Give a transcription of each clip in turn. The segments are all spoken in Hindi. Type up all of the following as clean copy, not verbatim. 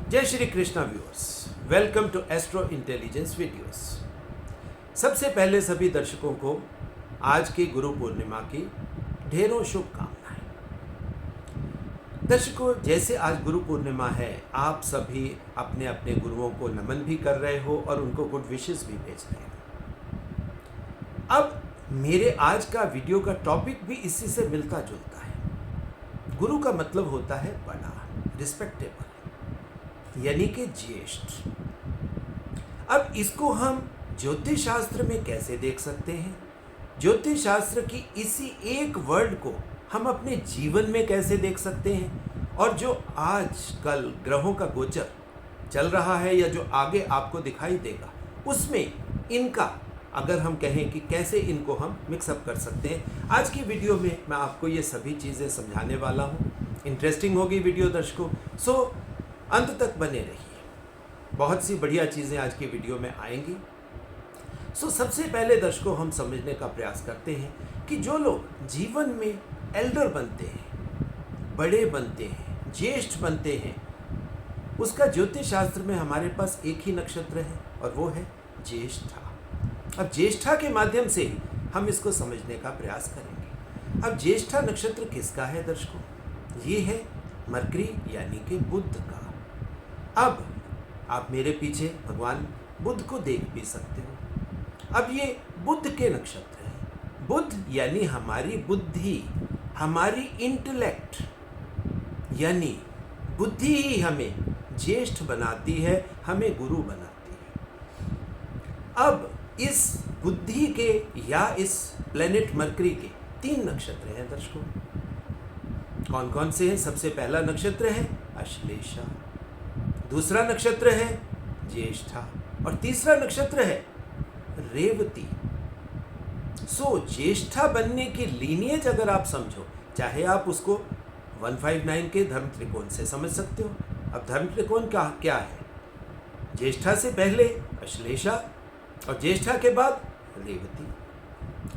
जय Shri Krishna viewers, welcome to astro intelligence videos. सबसे पहले सभी दर्शकों को आज की गुरु पूर्णिमा की ढेरों शुभकामनाएं। दर्शकों, जैसे आज गुरु पूर्णिमा है, आप सभी अपने अपने गुरुओं को नमन भी कर रहे हो और उनको गुड विशेस भी भेज रहे हो। अब मेरे आज का वीडियो का टॉपिक भी इसी से मिलता जुलता है। गुरु का मतलब होता है बड़ा, रिस्पेक्टेबल, यानी कि ज्येष्ठ। अब इसको हम ज्योतिष शास्त्र में कैसे देख सकते हैं? ज्योतिष शास्त्र की इसी एक वर्ड को हम अपने जीवन में कैसे देख सकते हैं? और जो आज कल ग्रहों का गोचर चल रहा है या जो आगे आपको दिखाई देगा, उसमें इनका अगर हम कहें कि कैसे इनको हम मिक्सअप कर सकते हैं, आज की वीडियो में मैं आपको ये सभी चीज़ें समझाने वाला हूँ। इंटरेस्टिंग होगी वीडियो दर्शकों, सो अंत तक बने रहिए। बहुत सी बढ़िया चीज़ें आज की वीडियो में आएंगी। सो सबसे पहले दर्शकों, हम समझने का प्रयास करते हैं कि जो लोग जीवन में एल्डर बनते हैं, बड़े बनते हैं, ज्येष्ठ बनते हैं, उसका ज्योतिष शास्त्र में हमारे पास एक ही नक्षत्र है और वो है ज्येष्ठा। अब ज्येष्ठा के माध्यम से ही हम इसको समझने का प्रयास करेंगे। अब ज्येष्ठा नक्षत्र किसका है दर्शकों? ये है मरकरी यानी कि बुध का। अब आप मेरे पीछे भगवान बुध को देख भी सकते हो। अब ये बुध के नक्षत्र है। बुध यानी हमारी बुद्धि, हमारी इंटेलेक्ट, यानी बुद्धि ही हमें ज्येष्ठ बनाती है, हमें गुरु बनाती है। अब इस बुद्धि के या इस प्लेनेट मरकरी के 3 नक्षत्र हैं दर्शकों। कौन कौन से हैं? सबसे पहला नक्षत्र है अश्लेषा, दूसरा नक्षत्र है ज्येष्ठा और तीसरा नक्षत्र है रेवती। सो ज्येष्ठा बनने की लीनिएज अगर आप समझो, चाहे आप उसको 159 के धर्म त्रिकोण से समझ सकते हो। अब धर्म त्रिकोण का क्या है? ज्येष्ठा से पहले अश्लेषा और ज्येष्ठा के बाद रेवती।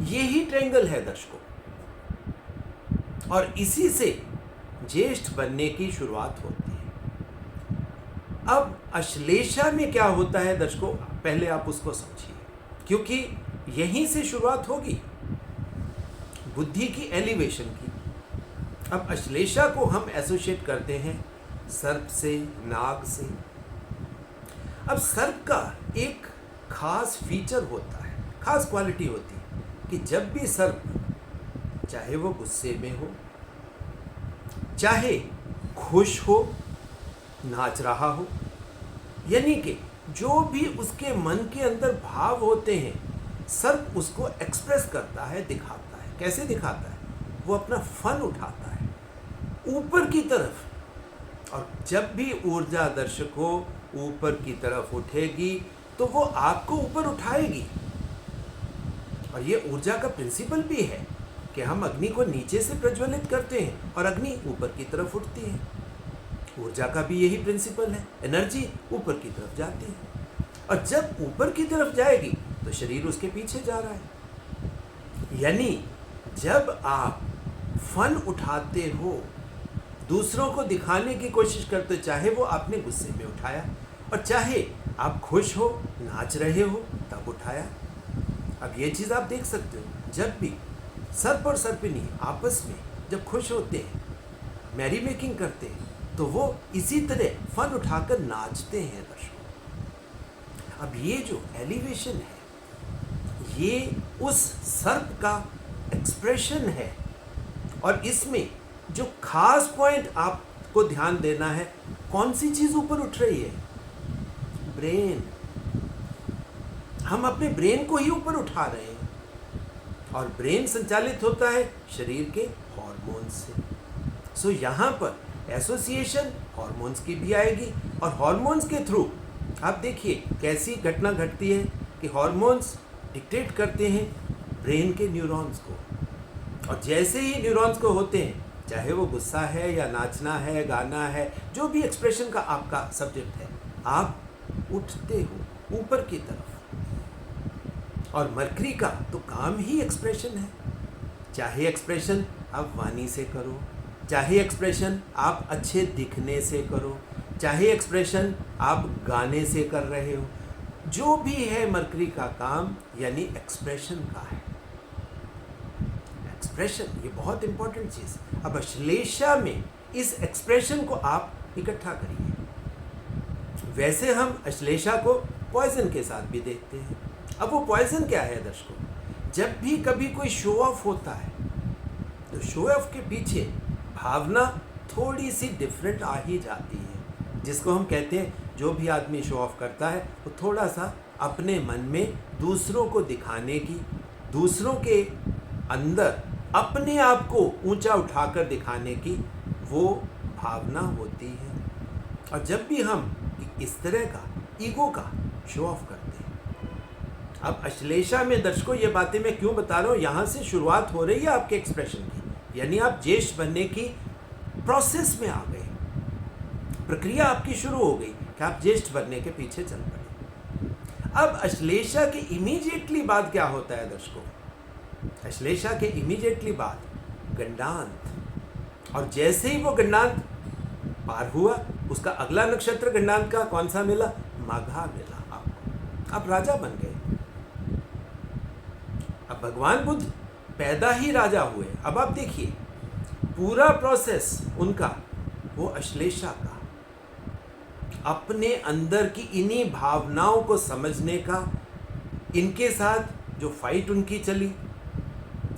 ये ही ट्रायंगल है दर्शकों, और इसी से ज्येष्ठ बनने की शुरुआत होती है। अब अश्लेषा में क्या होता है दर्शकों, पहले आप उसको समझिए, क्योंकि यहीं से शुरुआत होगी बुद्धि की एलिवेशन की। अब अश्लेषा को हम एसोसिएट करते हैं सर्प से, नाग से। अब सर्प का एक खास फीचर होता है, खास क्वालिटी होती है कि जब भी सर्प, चाहे वो गुस्से में हो, चाहे खुश हो, नाच रहा हो, यानी कि जो भी उसके मन के अंदर भाव होते हैं, सर्प उसको एक्सप्रेस करता है, दिखाता है। कैसे दिखाता है? वो अपना फन उठाता है ऊपर की तरफ। और जब भी ऊर्जा दर्शकों ऊपर की तरफ उठेगी तो वो आपको ऊपर उठाएगी। और ये ऊर्जा का प्रिंसिपल भी है कि हम अग्नि को नीचे से प्रज्वलित करते हैं और अग्नि ऊपर की तरफ उठती है। ऊर्जा का भी यही प्रिंसिपल है, एनर्जी ऊपर की तरफ जाती है। और जब ऊपर की तरफ जाएगी तो शरीर उसके पीछे जा रहा है। यानी जब आप फन उठाते हो, दूसरों को दिखाने की कोशिश करते हो, चाहे वो आपने गुस्से में उठाया और चाहे आप खुश हो, नाच रहे हो, तब उठाया। अब ये चीज़ आप देख सकते हो, जब भी सर्प और सर्पिनी आपस में जब खुश होते हैं, मैरी मेकिंग करते हैं, तो वो इसी तरह फन उठाकर नाचते हैं दर्शकों। अब ये जो एलिवेशन है, ये उस सर्प का एक्सप्रेशन है। और इसमें जो खास पॉइंट आपको ध्यान देना है, कौन सी चीज़ ऊपर उठ रही है? ब्रेन। हम अपने ब्रेन को ही ऊपर उठा रहे हैं। और ब्रेन संचालित होता है शरीर के हार्मोन से। सो यहाँ पर एसोसिएशन हार्मोन्स की भी आएगी, और हार्मोन्स के थ्रू आप देखिए कैसी घटना घटती है कि हार्मोन्स डिक्टेट करते हैं ब्रेन के न्यूरॉन्स को। और जैसे ही न्यूरॉन्स को होते हैं, चाहे वो गुस्सा है या नाचना है, गाना है, जो भी एक्सप्रेशन का आपका सब्जेक्ट है, आप उठते हो ऊपर की तरफ। और मरकरी का तो काम ही एक्सप्रेशन है। चाहे एक्सप्रेशन आप वाणी से करो, चाहे एक्सप्रेशन आप अच्छे दिखने से करो, चाहे एक्सप्रेशन आप गाने से कर रहे हो, जो भी है मरकरी का काम यानी एक्सप्रेशन का है। एक्सप्रेशन ये बहुत इंपॉर्टेंट चीज। अब अश्लेषा में इस एक्सप्रेशन को आप इकट्ठा करिए। वैसे हम अश्लेषा को पॉइजन के साथ भी देखते हैं। अब वो पॉइजन क्या है दर्शकों? जब भी कभी कोई शो ऑफ होता है तो शो ऑफ के पीछे भावना थोड़ी सी डिफरेंट आ ही जाती है, जिसको हम कहते हैं जो भी आदमी शो ऑफ करता है वो थोड़ा सा अपने मन में दूसरों को दिखाने की, दूसरों के अंदर अपने आप को ऊंचा उठाकर दिखाने की वो भावना होती है। और जब भी हम इस तरह का ईगो का शो ऑफ करते हैं, अब अश्लेषा में दर्शकों ये बातें मैं क्यों बता रहा हूँ, यहाँ से शुरुआत हो रही है आपके एक्सप्रेशन की, यानी आप ज्येष्ठ बनने की प्रोसेस में आ गए, प्रक्रिया आपकी शुरू हो गई कि आप ज्येष्ठ बनने के पीछे चल पड़े। अब अश्लेषा के इमीडिएटली बाद क्या होता है दर्शकों? अश्लेषा के इमीडिएटली बाद गंडांत, और जैसे ही वो गंडांत पार हुआ उसका अगला नक्षत्र गंडांत का कौन सा मिला? माघा मिला आपको। आप राजा बन गए। अब भगवान बुद्ध पैदा ही राजा हुए। अब आप देखिए पूरा प्रोसेस उनका वो अश्लेषा का, अपने अंदर की इन्हीं भावनाओं को समझने का, इनके साथ जो फाइट उनकी चली,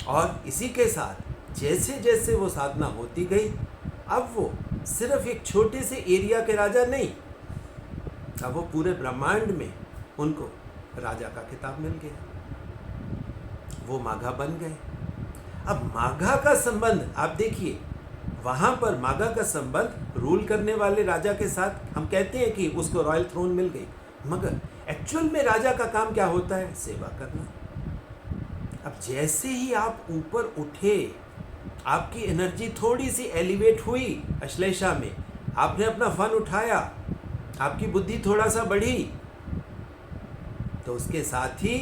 और इसी के साथ जैसे जैसे वो साधना होती गई, अब वो सिर्फ एक छोटे से एरिया के राजा नहीं, अब वो पूरे ब्रह्मांड में उनको राजा का खिताब मिल गया। वो माघा बन गए। अब माघा का संबंध आप देखिए, वहां पर माघा का संबंध रूल करने वाले राजा के साथ। हम कहते हैं कि उसको रॉयल थ्रोन मिल गई, मगर एक्चुअल में राजा का काम क्या होता है? सेवा करना। अब जैसे ही आप ऊपर उठे, आपकी एनर्जी थोड़ी सी एलिवेट हुई अश्लेषा में, आपने अपना फन उठाया, आपकी बुद्धि थोड़ा सा बढ़ी, तो उसके साथ ही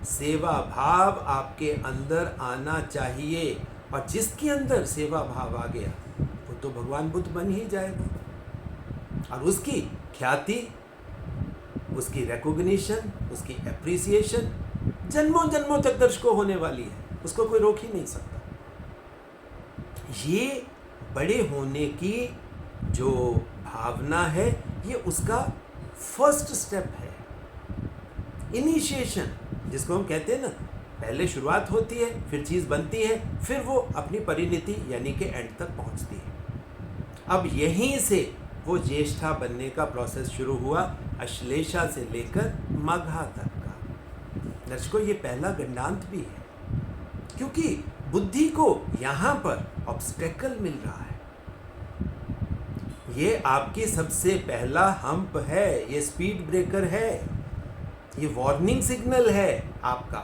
सेवा भाव आपके अंदर आना चाहिए। और जिसके अंदर सेवा भाव आ गया वो तो भगवान बुद्ध बन ही जाएगा, और उसकी ख्याति, उसकी रिकॉग्निशन, उसकी एप्रिसिएशन जन्मों जन्मों तक दर्शकों होने वाली है। उसको कोई रोक ही नहीं सकता। ये बड़े होने की जो भावना है, ये उसका फर्स्ट स्टेप है, इनिशिएशन, जिसको हम कहते हैं ना, पहले शुरुआत होती है, फिर चीज़ बनती है, फिर वो अपनी परिणति यानी कि एंड तक पहुंचती है। अब यहीं से वो ज्येष्ठा बनने का प्रोसेस शुरू हुआ, अश्लेषा से लेकर माघा तक का। दर्शकों ये पहला गंडांत भी है, क्योंकि बुद्धि को यहाँ पर ऑब्स्टेकल मिल रहा है। ये आपकी सबसे पहला हम्प है, ये स्पीड ब्रेकर है, ये वार्निंग सिग्नल है आपका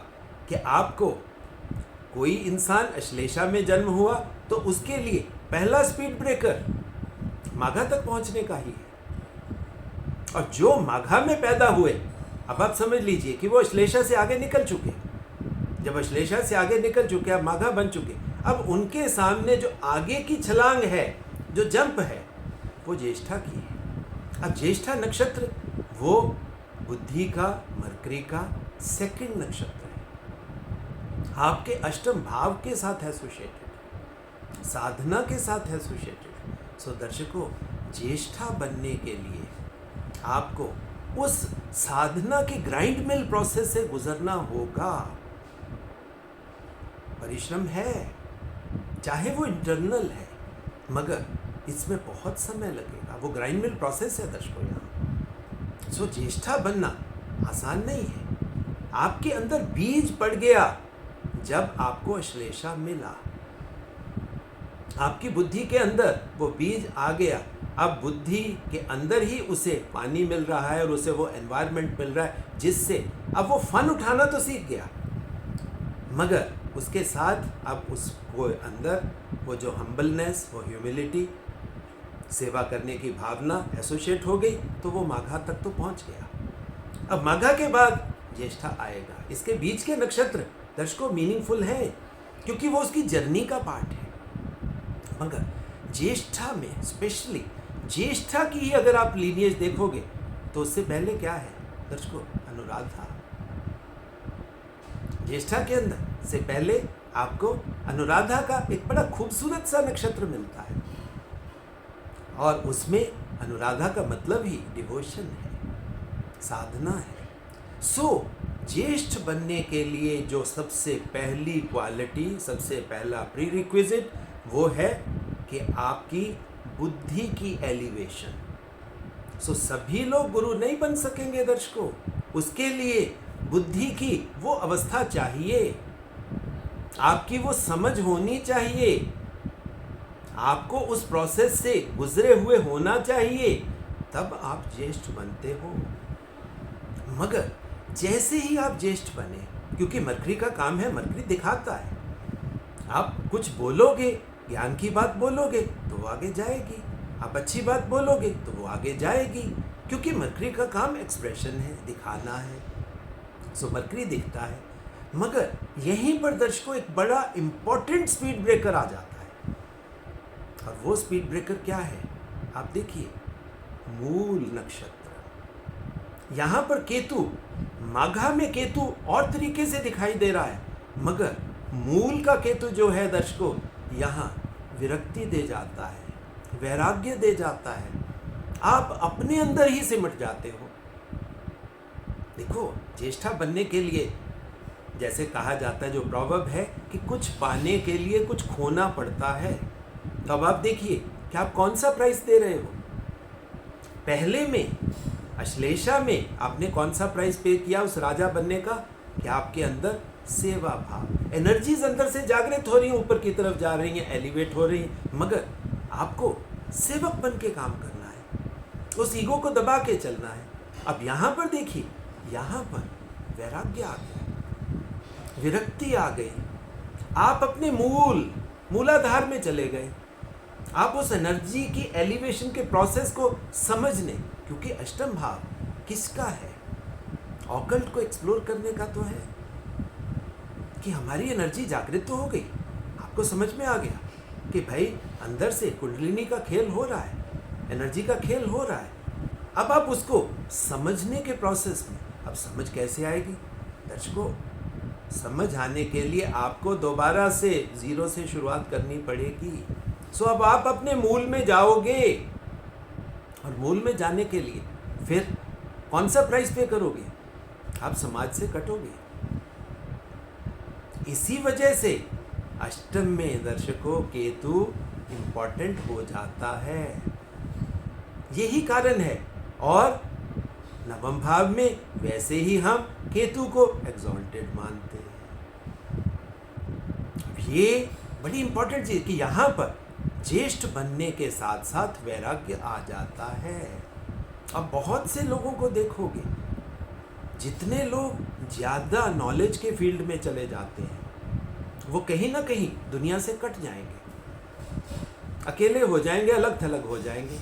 कि आपको, कोई इंसान अश्लेषा में जन्म हुआ तो उसके लिए पहला स्पीड ब्रेकर माघा तक पहुंचने का ही है। और जो माघा में पैदा हुए, अब आप समझ लीजिए कि वो अश्लेषा से आगे निकल चुके। जब अश्लेषा से आगे निकल चुके, अब माघा बन चुके, अब उनके सामने जो आगे की छलांग है, जो जंप है, वो ज्येष्ठा की है। अब ज्येष्ठा नक्षत्र वो बुद्धि का, मरकरी का सेकंड नक्षत्र है, आपके अष्टम भाव के साथ एसोसिएटेड, साधना के साथ एसोसिएटेड। सो दर्शकों, ज्येष्ठा बनने के लिए आपको उस साधना की ग्राइंड मिल प्रोसेस से गुजरना होगा। परिश्रम है, चाहे वो इंटरनल है, मगर इसमें बहुत समय लगेगा। वो ग्राइंड मिल प्रोसेस है दर्शकों यहाँ। सो ज्येष्ठा बनना आसान नहीं है। आपके अंदर बीज पड़ गया जब आपको अश्लेषा मिला, आपकी बुद्धि के अंदर वो बीज आ गया। अब बुद्धि के अंदर ही उसे पानी मिल रहा है और उसे वो एनवायरनमेंट मिल रहा है, जिससे अब वो फन उठाना तो सीख गया, मगर उसके साथ अब उसको अंदर वो जो हम्बलनेस, वो ह्यूमिलिटी, सेवा करने की भावना एसोसिएट हो गई, तो वो माघा तक तो पहुंच गया। अब माघा के बाद ज्येष्ठा आएगा। इसके बीच के नक्षत्र दर्शकों मीनिंगफुल है, क्योंकि वो उसकी जर्नी का पार्ट है। मगर ज्येष्ठा में स्पेशली ज्येष्ठा की ही अगर आप लीनिएज देखोगे तो उससे पहले क्या है दर्शकों? अनुराधा। ज्येष्ठा के अंदर से पहले आपको अनुराधा का एक बड़ा खूबसूरत सा नक्षत्र मिलता है, और उसमें अनुराधा का मतलब ही डिवोशन है, साधना है। सो ज्येष्ठ बनने के लिए जो सबसे पहली क्वालिटी, सबसे पहला प्री रिक्विजिट वो है कि आपकी बुद्धि की एलिवेशन। सो सभी लोग गुरु नहीं बन सकेंगे दर्शकों, उसके लिए बुद्धि की वो अवस्था चाहिए, आपकी वो समझ होनी चाहिए, आपको उस प्रोसेस से गुजरे हुए होना चाहिए, तब आप ज्येष्ठ बनते हो। मगर जैसे ही आप ज्येष्ठ बने, क्योंकि मरकरी का काम है, मरकरी दिखाता है, आप कुछ बोलोगे, ज्ञान की बात बोलोगे तो वो आगे जाएगी, आप अच्छी बात बोलोगे तो वो आगे जाएगी, क्योंकि मरकरी का काम एक्सप्रेशन है, दिखाना है। सो मरकरी दिखता है। मगर यहीं पर दर्शकों एक बड़ा इंपॉर्टेंट स्पीड ब्रेकर आ जाता है, और वो स्पीड ब्रेकर क्या है? आप देखिए, मूल नक्षत्र। यहां पर केतु, माघा में केतु और तरीके से दिखाई दे रहा है, मगर मूल का केतु जो है दर्शकों, यहाँ विरक्ति दे जाता है, वैराग्य दे जाता है, आप अपने अंदर ही सिमट जाते हो। देखो, ज्येष्ठा बनने के लिए जैसे कहा जाता है, जो प्रॉवर्ब है कि कुछ पाने के लिए कुछ खोना पड़ता है। तो अब आप देखिए कि आप कौन सा प्राइस दे रहे हो। पहले में अश्लेषा में आपने कौन सा प्राइस पे किया उस राजा बनने का? कि आपके अंदर सेवा भाव, एनर्जीज अंदर से जागृत हो रही हैं, ऊपर की तरफ जा रही हैं, एलिवेट हो रही हैं, मगर आपको सेवक बन के काम करना है, उस ईगो को दबा के चलना है। अब यहाँ पर देखिए, यहाँ पर वैराग्य आ गया, विरक्ति आ गई, आप अपने मूलाधार में चले गए, आप उस एनर्जी की एलिवेशन के प्रोसेस को समझने, क्योंकि अष्टम भाव किसका है? ऑकल्ट को एक्सप्लोर करने का तो है, कि हमारी एनर्जी जागृत तो हो गई, आपको समझ में आ गया कि भाई अंदर से कुंडलिनी का खेल हो रहा है, एनर्जी का खेल हो रहा है। अब आप उसको समझने के प्रोसेस में, अब समझ कैसे आएगी दर्शकों? समझ आने के लिए आपको दोबारा से जीरो से शुरुआत करनी पड़ेगी। सो अब आप अपने मूल में जाओगे, और मूल में जाने के लिए फिर कौन सा प्राइस पे करोगे? आप समाज से कटोगे। इसी वजह से अष्टम में दर्शकों केतु इंपॉर्टेंट हो जाता है, यही कारण है। और नवम भाव में वैसे ही हम केतु को एग्जॉल्टेड मानते हैं। ये बड़ी इंपॉर्टेंट चीज कि यहाँ पर ज्येष्ठ बनने के साथ साथ वैराग्य आ जाता है। अब बहुत से लोगों को देखोगे, जितने लोग ज़्यादा नॉलेज के फील्ड में चले जाते हैं, वो कहीं ना कहीं दुनिया से कट जाएंगे, अकेले हो जाएंगे, अलग थलग हो जाएंगे,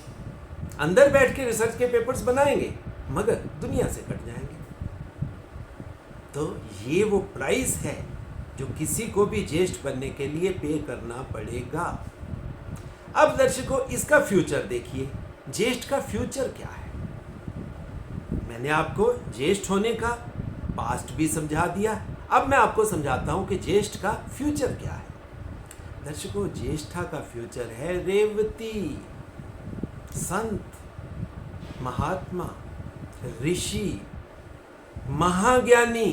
अंदर बैठ के रिसर्च के पेपर्स बनाएंगे, मगर दुनिया से कट जाएंगे। तो ये वो प्राइस है जो किसी को भी ज्येष्ठ बनने के लिए पे करना पड़ेगा। अब दर्शकों, इसका फ्यूचर देखिए, ज्येष्ठ का फ्यूचर क्या है? मैंने आपको ज्येष्ठ होने का पास्ट भी समझा दिया, अब मैं आपको समझाता हूं कि ज्येष्ठ का फ्यूचर क्या है। दर्शकों, ज्येष्ठा का फ्यूचर है रेवती, संत, महात्मा, ऋषि, महाज्ञानी,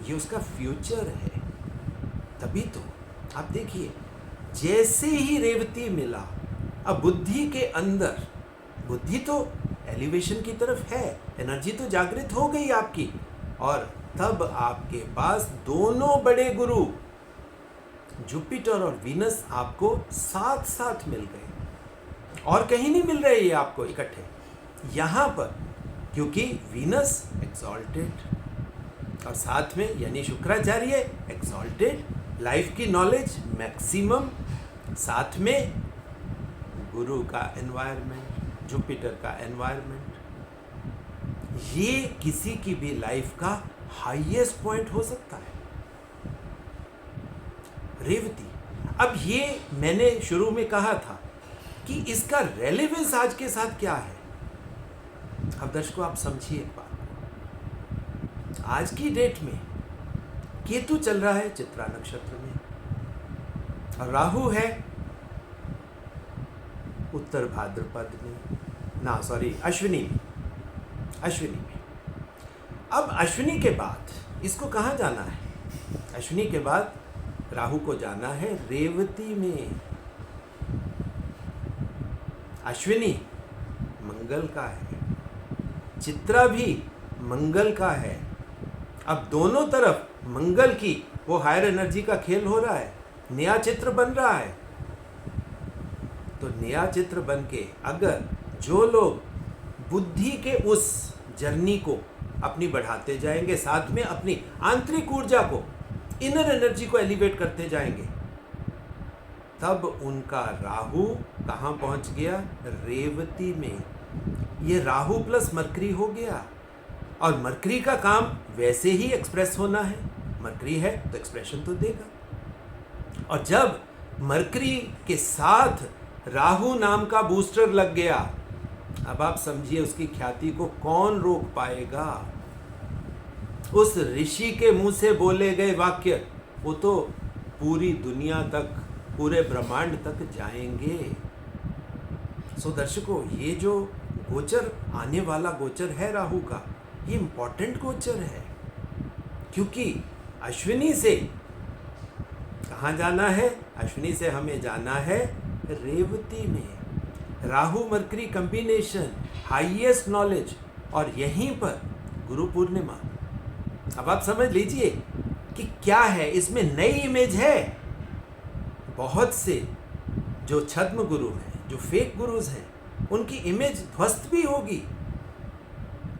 ये उसका फ्यूचर है। तभी तो आप देखिए, जैसे ही रेवती मिला, अब बुद्धि के अंदर, बुद्धि तो एलिवेशन की तरफ है, एनर्जी तो जागृत हो गई आपकी, और तब आपके पास दोनों बड़े गुरु जुपिटर और वीनस आपको साथ साथ मिल गए, और कहीं नहीं मिल रहे ये आपको इकट्ठे, यहाँ पर, क्योंकि वीनस एक्सॉल्टेड और साथ में यानी शुक्राचार्य एक्सॉल्टेड, लाइफ की नॉलेज मैक्सिमम, साथ में गुरु का एनवायरनमेंट, जुपिटर का एनवायरनमेंट, ये किसी की भी लाइफ का हाईएस्ट पॉइंट हो सकता है। रेवती, अब ये मैंने शुरू में कहा था कि इसका रेलेवेंस आज के साथ क्या है। अब दर्शकों आप समझिए एक बात, आज की डेट में केतु चल रहा है चित्रा नक्षत्र में और राहु है उत्तर भाद्रपद में, अश्विनी में। अब अश्विनी के बाद इसको कहाँ जाना है? अश्विनी के बाद राहु को जाना है रेवती में। अश्विनी मंगल का है, चित्रा भी मंगल का है। अब दोनों तरफ मंगल की वो हायर एनर्जी का खेल हो रहा है, नया चित्र बन रहा है। तो नया चित्र बन के अगर जो लोग बुद्धि के उस जर्नी को अपनी बढ़ाते जाएंगे, साथ में अपनी आंतरिक ऊर्जा को, इनर एनर्जी को एलिवेट करते जाएंगे, तब उनका राहु कहाँ पहुंच गया? रेवती में। ये राहु प्लस मरकरी हो गया और मरकरी का काम वैसे ही एक्सप्रेस होना है। मरकरी है तो एक्सप्रेशन तो देगा। और जब मरकरी के साथ राहु नाम का बूस्टर लग गया, अब आप समझिए उसकी ख्याति को कौन रोक पाएगा। उस ऋषि के मुंह से बोले गए वाक्य वो तो पूरी दुनिया तक, पूरे ब्रह्मांड तक जाएंगे। सो दर्शकों, ये जो गोचर आने वाला गोचर है राहु का, ये इंपॉर्टेंट गोचर है, क्योंकि अश्विनी से कहाँ जाना है? अश्विनी से हमें जाना है रेवती में। Rahu mercury combination, highest knowledge, और यहीं पर गुरु पूर्णिमा। अब आप समझ लीजिए कि क्या है इसमें नई इमेज है। बहुत से जो छद्म गुरु हैं, जो फेक गुरुज हैं, उनकी इमेज ध्वस्त भी होगी।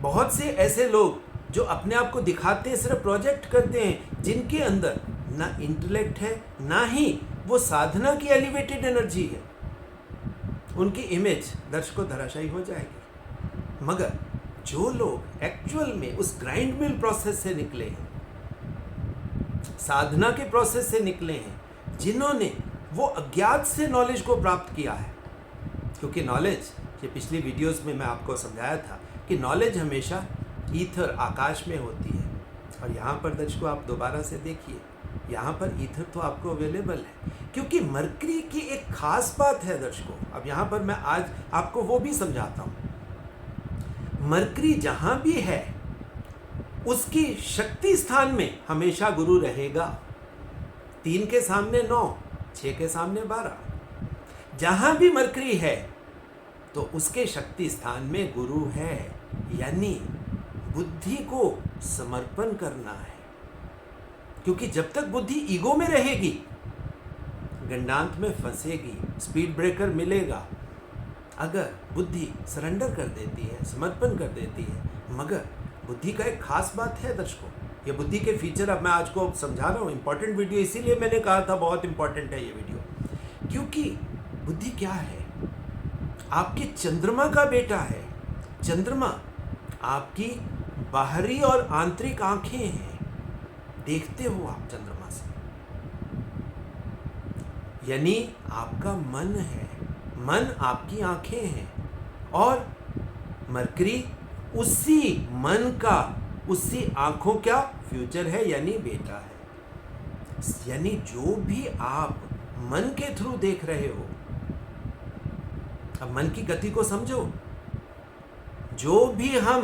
बहुत से ऐसे लोग जो अपने आप को दिखाते हैं, सिर्फ प्रोजेक्ट करते हैं, जिनके अंदर ना इंटेलेक्ट है ना ही वो साधना की एलिवेटेड एनर्जी है, उनकी इमेज दर्शकों धराशायी हो जाएगी। मगर जो लोग एक्चुअल में उस ग्राइंड मिल प्रोसेस से निकले हैं, साधना के प्रोसेस से निकले हैं, जिन्होंने वो अज्ञात से नॉलेज को प्राप्त किया है, क्योंकि नॉलेज, ये पिछली वीडियोस में मैं आपको समझाया था कि नॉलेज हमेशा ईथर, आकाश में होती है। और यहाँ पर दर्शकों आप दोबारा से देखिए, यहाँ पर ईथर तो आपको अवेलेबल है, क्योंकि मरकरी की एक खास बात है दर्शकों। अब यहाँ पर मैं आज आपको वो भी समझाता हूँ। मरकरी जहाँ भी है उसकी शक्ति स्थान में हमेशा गुरु रहेगा। 3 के सामने 9, 6 के सामने 12। जहाँ भी मरकरी है तो उसके शक्ति स्थान में गुरु है, यानी बुद्धि को समर्पण करना है। क्योंकि जब तक बुद्धि ईगो में रहेगी, गंडांत में फंसेगी, स्पीड ब्रेकर मिलेगा। अगर बुद्धि सरेंडर कर देती है, समर्पण कर देती है, मगर बुद्धि का एक खास बात है दर्शकों, ये बुद्धि के फीचर अब मैं आज को समझा रहा हूँ। इंपॉर्टेंट वीडियो, इसीलिए मैंने कहा था बहुत इंपॉर्टेंट है ये वीडियो, क्योंकि बुद्धि क्या है? आपके चंद्रमा का बेटा है। चंद्रमा आपकी बाहरी और आंतरिक आंखें हैं, देखते हो आप चंद्रमा से, यानी आपका मन है, मन आपकी आंखें हैं, और मरकरी उसी मन का, उसी आंखों का फ्यूचर है, यानी बेटा है। यानी जो भी आप मन के थ्रू देख रहे हो, अब मन की गति को समझो। जो भी हम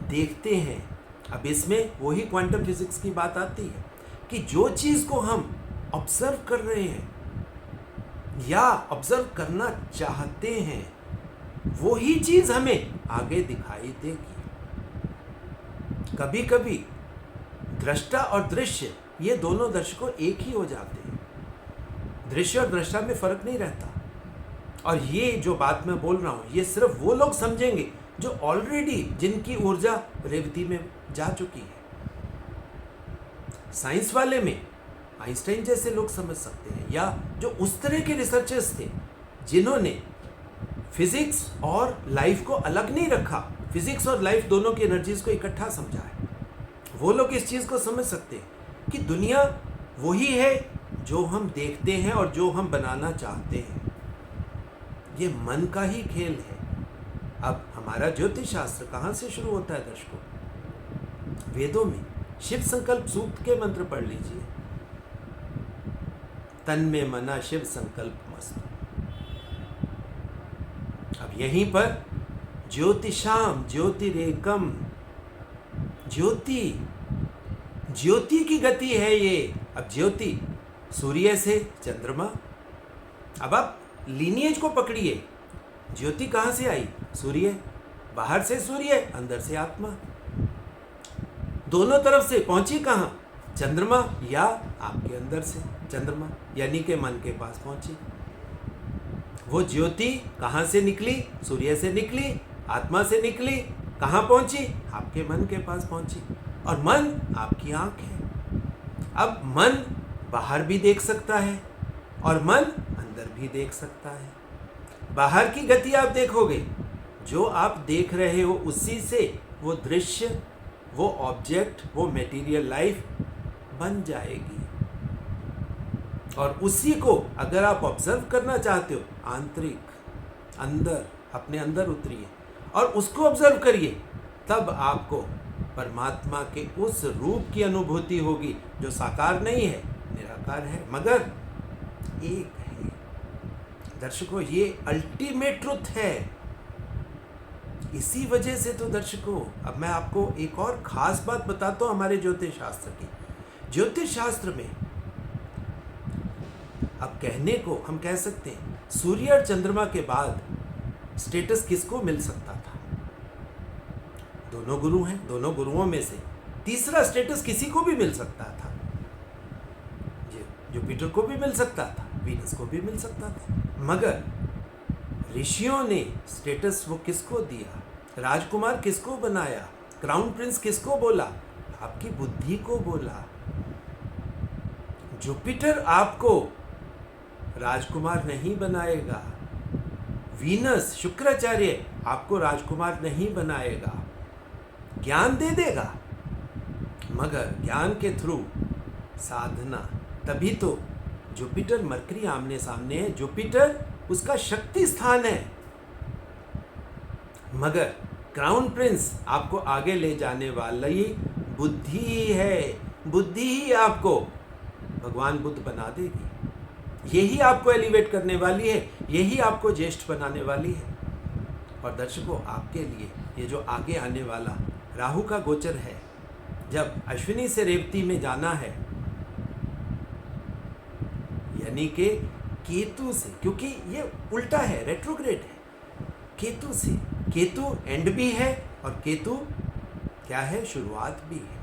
देखते हैं, अब इसमें वही क्वांटम फिजिक्स की बात आती है कि जो चीज़ को हम ऑब्जर्व कर रहे हैं या ऑब्जर्व करना चाहते हैं, वही चीज़ हमें आगे दिखाई देगी। कभी कभी दृष्टा और दृश्य, ये दोनों दर्शकों एक ही हो जाते हैं। दृश्य और दृष्टा में फर्क नहीं रहता। और ये जो बात मैं बोल रहा हूँ, ये सिर्फ वो लोग समझेंगे जो ऑलरेडी, जिनकी ऊर्जा रेवती में जा चुकी है। साइंस वाले में आइंस्टाइन जैसे लोग समझ सकते हैं, या जो उस तरह के रिसर्चर्स थे जिन्होंने फिजिक्स और लाइफ को अलग नहीं रखा, फिजिक्स और लाइफ दोनों की एनर्जीज को इकट्ठा समझा है, वो लोग इस चीज़ को समझ सकते हैं कि दुनिया वही है जो हम देखते हैं और जो हम बनाना चाहते हैं। ये मन का ही खेल है। अब हमारा ज्योतिष शास्त्र कहाँ से शुरू होता है दर्शकों? वेदों में शिव संकल्प सूक्त के मंत्र पढ़ लीजिए। तन में मना शिव संकल्प मस्त। अब यहीं पर ज्योतिषाम ज्योतिरेकम, ज्योति, ज्योति की गति है ये। अब ज्योति सूर्य से चंद्रमा। अब आप लीनिएज को पकड़िए, ज्योति कहाँ से आई? सूर्य, बाहर से सूर्य, अंदर से आत्मा। दोनों तरफ से पहुंची कहाँ? चंद्रमा या आपके अंदर से चंद्रमा, यानी के मन के पास पहुंची। वो ज्योति कहाँ से निकली? सूर्य से निकली, आत्मा से निकली, कहाँ पहुंची? आपके मन के पास पहुंची। और मन आपकी आंख है। अब मन बाहर भी देख सकता है और मन अंदर भी देख सकता है। बाहर की गति आप देखोगे, जो आप देख रहे हो उसी से वो दृश्य, वो ऑब्जेक्ट, वो मटेरियल लाइफ बन जाएगी। और उसी को अगर आप ऑब्जर्व करना चाहते हो, आंतरिक, अंदर, अपने अंदर उतरिए और उसको ऑब्जर्व करिए, तब आपको परमात्मा के उस रूप की अनुभूति होगी जो साकार नहीं है, निराकार है, मगर एक है। दर्शकों, ये अल्टीमेट ट्रुथ है। इसी वजह से तो दर्शकों, अब मैं आपको एक और खास बात बताता हूं हमारे ज्योतिष शास्त्र की। ज्योतिष शास्त्र में अब कहने को हम कह सकते हैं, सूर्य और चंद्रमा के बाद स्टेटस किसको मिल सकता था? दोनों गुरु हैं, दोनों गुरुओं में से तीसरा स्टेटस किसी को भी मिल सकता था। जुपिटर को भी मिल सकता था, वीनस को भी मिल सकता था, मगर ऋषियों ने स्टेटस वो किसको दिया? राजकुमार किसको बनाया? क्राउन प्रिंस किसको बोला? आपकी बुद्धि को बोला। जुपिटर आपको राजकुमार नहीं बनाएगा, वीनस, शुक्राचार्य आपको राजकुमार नहीं बनाएगा। ज्ञान दे देगा, मगर ज्ञान के थ्रू साधना। तभी तो जुपिटर मरकरी आमने सामने है। जुपिटर उसका शक्ति स्थान है, मगर क्राउन प्रिंस आपको आगे ले जाने वाली बुद्धि ही है। बुद्धि ही आपको भगवान बुद्ध बना देगी, यही आपको एलिवेट करने वाली है, यही आपको ज्येष्ठ बनाने वाली है। और दर्शकों, आपके लिए ये जो आगे आने वाला राहु का गोचर है, जब अश्विनी से रेवती में जाना है, यानी कि केतु से, क्योंकि ये उल्टा है, रेट्रोग्रेड है, केतु से। केतु एंड भी है और केतु क्या है? शुरुआत भी है।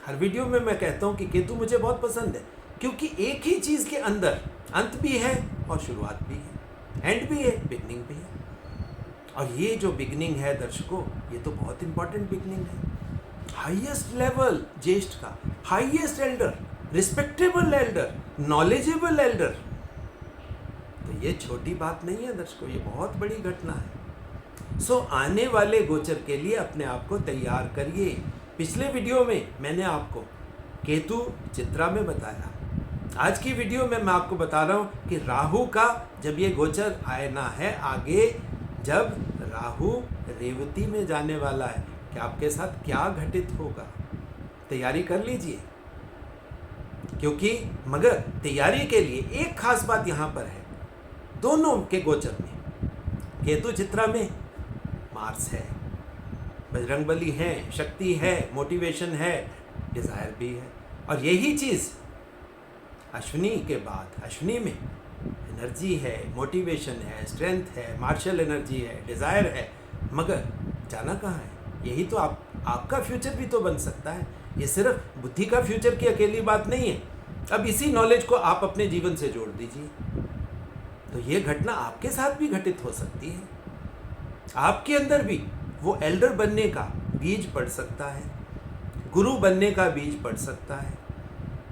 हर वीडियो में मैं कहता हूं कि केतु मुझे बहुत पसंद है, क्योंकि एक ही चीज के अंदर अंत भी है और शुरुआत भी है, एंड भी है, बिगनिंग भी है। और ये जो बिगनिंग है दर्शकों, ये तो बहुत इंपॉर्टेंट बिगनिंग है। हाईएस्ट लेवल ज्येष्ठ का, highest Elder, respectable Elder, knowledgeable Elder. तो ये छोटी बात नहीं है दर्शकों, ये बहुत बड़ी घटना है। सो आने वाले गोचर के लिए अपने आप को तैयार करिए। पिछले वीडियो में मैंने आपको केतु चित्रा में बताया, आज की वीडियो में मैं आपको बता रहा हूँ कि राहु का जब ये गोचर आना है आगे, जब राहु रेवती में जाने वाला है, कि आपके साथ क्या घटित होगा। तैयारी कर लीजिए, क्योंकि मगर तैयारी के लिए एक खास बात यहाँ पर है। दोनों के गोचर में केतु चित्रा में मार्स है, बजरंगबली है, शक्ति है, मोटिवेशन है, डिजायर भी है। और यही चीज अश्विनी के बाद, अश्विनी में एनर्जी है, मोटिवेशन है, स्ट्रेंथ है, मार्शल एनर्जी है, डिजायर है, मगर जाना कहाँ है? यही तो आपका फ्यूचर भी तो बन सकता है। ये सिर्फ बुद्धि का फ्यूचर की अकेली बात नहीं है। अब इसी नॉलेज को आप अपने जीवन से जोड़ दीजिए, तो ये घटना आपके साथ भी घटित हो सकती है। आपके अंदर भी वो एल्डर बनने का बीज पड़ सकता है, गुरु बनने का बीज पड़ सकता है।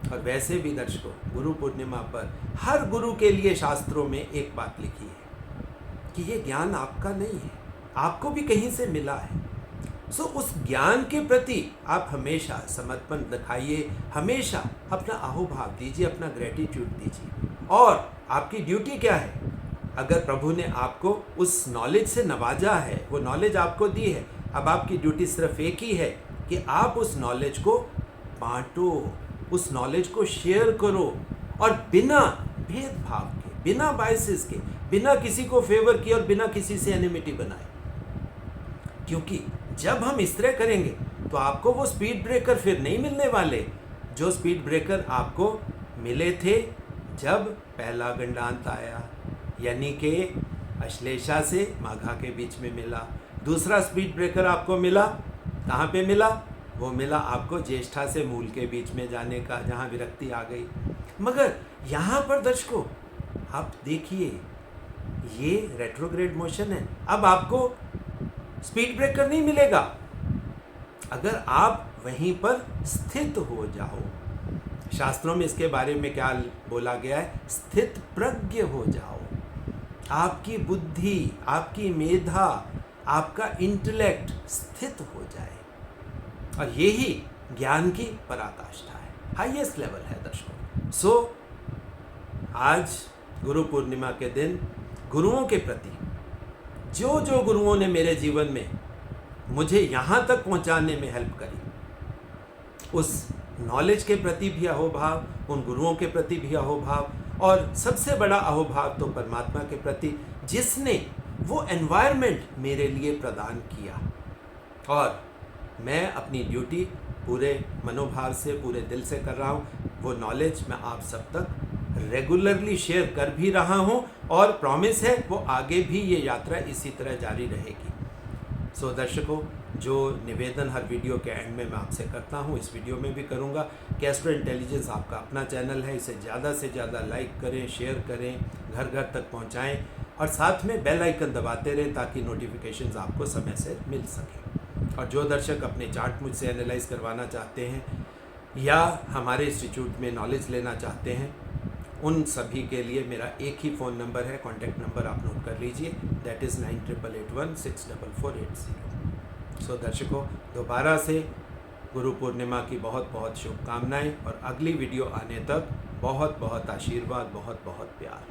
और वैसे भी दर्शकों, गुरु पूर्णिमा पर हर गुरु के लिए शास्त्रों में एक बात लिखी है कि ये ज्ञान आपका नहीं है, आपको भी कहीं से मिला है। सो उस ज्ञान के प्रति आप हमेशा समर्पण दिखाइए, हमेशा अपना अहोभाव दीजिए, अपना ग्रेटिट्यूड दीजिए। और आपकी ड्यूटी क्या है? अगर प्रभु ने आपको उस नॉलेज से नवाजा है, वो नॉलेज आपको दी है, अब आपकी ड्यूटी सिर्फ एक ही है कि आप उस नॉलेज को बांटो, उस नॉलेज को शेयर करो, और बिना भेदभाव के, बिना बायसेस के, बिना किसी को फेवर किए और बिना किसी से एनिमिटी बनाए। क्योंकि जब हम इस तरह करेंगे तो आपको वो स्पीड ब्रेकर फिर नहीं मिलने वाले जो स्पीड ब्रेकर आपको मिले थे जब पहला गंडांत आया, यानी कि अश्लेषा से माघा के बीच में मिला। दूसरा स्पीड ब्रेकर आपको मिला, कहाँ पे मिला? वो मिला आपको ज्येष्ठा से मूल के बीच में जाने का, जहाँ विरक्ति आ गई। मगर यहाँ पर दर्शकों आप देखिए, ये रेट्रोग्रेड मोशन है। अब आपको स्पीड ब्रेकर नहीं मिलेगा अगर आप वहीं पर स्थित हो जाओ। शास्त्रों में इसके बारे में क्या बोला गया है? स्थित प्रज्ञ हो जाओ। आपकी बुद्धि, आपकी मेधा, आपका इंटेलेक्ट स्थित हो जाए, और यही ज्ञान की पराकाष्ठा है, हाईएस्ट लेवल है दर्शकों। सो आज गुरु पूर्णिमा के दिन गुरुओं के प्रति, जो जो गुरुओं ने मेरे जीवन में मुझे यहाँ तक पहुँचाने में हेल्प करी, उस नॉलेज के प्रति भी अहोभाव, उन गुरुओं के प्रति भी अहोभाव, और सबसे बड़ा अहोभाव तो परमात्मा के प्रति, जिसने वो एनवायरनमेंट मेरे लिए प्रदान किया। और मैं अपनी ड्यूटी पूरे मनोभाव से, पूरे दिल से कर रहा हूँ। वो नॉलेज मैं आप सब तक रेगुलरली शेयर कर भी रहा हूँ, और प्रॉमिस है वो आगे भी ये यात्रा इसी तरह जारी रहेगी। सो दर्शकों, जो निवेदन हर वीडियो के एंड में मैं आपसे करता हूँ, इस वीडियो में भी करूँगा कि एस्ट्रो इंटेलिजेंस आपका अपना चैनल है, इसे ज़्यादा से ज़्यादा लाइक करें, शेयर करें, घर घर तक पहुँचाएँ, और साथ में बेल आइकन दबाते रहें ताकि नोटिफिकेशंस आपको समय से मिल सकें। और जो दर्शक अपने चार्ट मुझसे एनालाइज करवाना चाहते हैं या हमारे इंस्टीट्यूट में नॉलेज लेना चाहते हैं, उन सभी के लिए मेरा एक ही फ़ोन नंबर है, कॉन्टैक्ट नंबर आप नोट कर लीजिए, दैट इज़ 9881164480। सो दर्शकों, दोबारा से गुरु पूर्णिमा की बहुत बहुत शुभकामनाएं, और अगली वीडियो आने तक बहुत बहुत आशीर्वाद, बहुत बहुत प्यार।